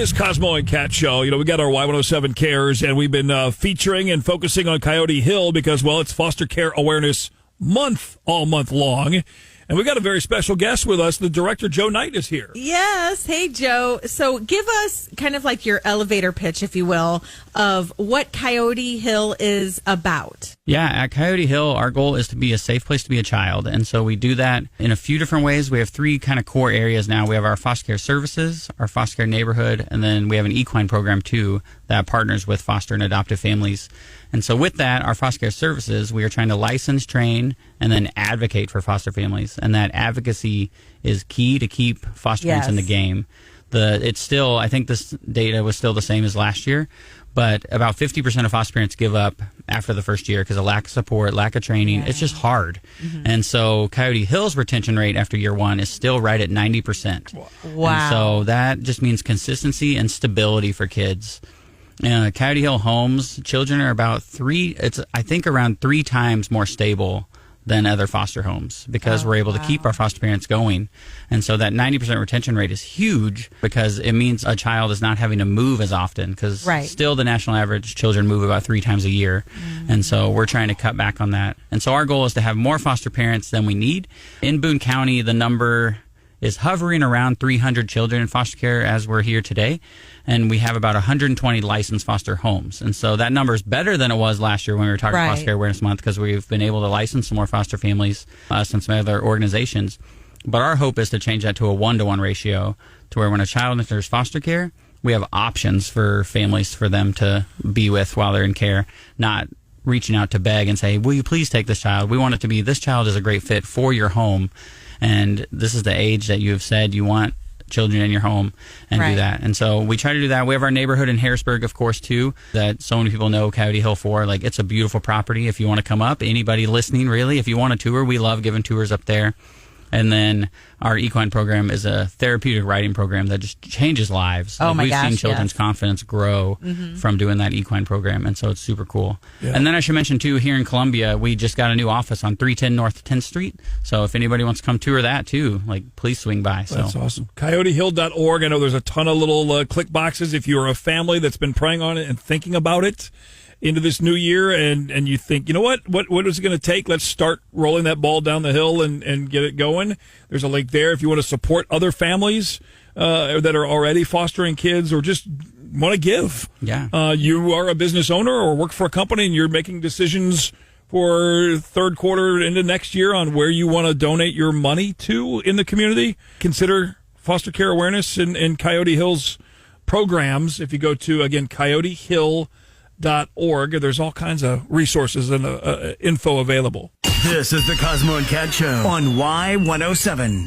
latest Cosmo and Kat Show. We got our Y107 Cares, and we've been featuring and focusing on Coyote Hill because, well, it's Foster Care Awareness Month all month long. And we got a very special guest with us. The director, Joe Knight, is here. Yes. Hey, Joe. So give us kind of like your elevator pitch, if you will, of what Coyote Hill is about. Yeah, at Coyote Hill, our goal is to be a safe place to be a child. And so we do that in a few different ways. We have three kind of core areas now. We have our foster care services, our foster care neighborhood, and then we have an equine program, too, that partners with foster and adoptive families. And so with that, our foster care services, we are trying to license, train, and then advocate for foster families. And that advocacy is key to keep foster parents in the game. It's still, I think this data was still the same as last year, but about 50% of foster parents give up after the first year because of lack of support, lack of training. Yeah. It's just hard. Mm-hmm. And so Coyote Hill's retention rate after year one is still right at 90%. Wow. And so that just means consistency and stability for kids. Coyote Hill homes, children are about around 3 times more stable than other foster homes because we're able to keep our foster parents going. And so that 90% retention rate is huge because it means a child is not having to move as often because still the national average children move about 3 times a year. Mm-hmm. And so we're trying to cut back on that. And so our goal is to have more foster parents than we need. In Boone County, the number is hovering around 300 children in foster care as we're here today. And we have about 120 licensed foster homes. And so that number is better than it was last year when we were talking Foster Care Awareness Month because we've been able to license some more foster families and some other organizations. But our hope is to change that to a 1-to-1 ratio to where when a child enters foster care, we have options for families for them to be with while they're in care, not reaching out to beg and say, will you please take this child? We want it to be, this child is a great fit for your home. And this is the age that you have said you want children in your home and do that. And so we try to do that. We have our neighborhood in Harrisburg, of course, too, that so many people know Coyote Hill for. Like, it's a beautiful property. If you want to come up, anybody listening, really, if you want a tour, we love giving tours up there. And then our equine program is a therapeutic riding program that just changes lives. We've seen children's confidence grow from doing that equine program, and so it's super cool. Yeah. And then I should mention, too, here in Columbia, we just got a new office on 310 North 10th Street. So if anybody wants to come tour that, too, please swing by. That's awesome. CoyoteHill.org. I know there's a ton of little click boxes if you're a family that's been praying on it and thinking about it into this new year, and you think, you know what is it going to take? Let's start rolling that ball down the hill and get it going. There's a link there if you want to support other families that are already fostering kids or just want to give. Yeah. You are a business owner or work for a company and you're making decisions for third quarter into next year on where you want to donate your money to in the community. Consider foster care awareness and Coyote Hill's programs. If you go to, again, CoyoteHill.org. There's all kinds of resources and info available. This is the Cosmo and Kat Show on Y107.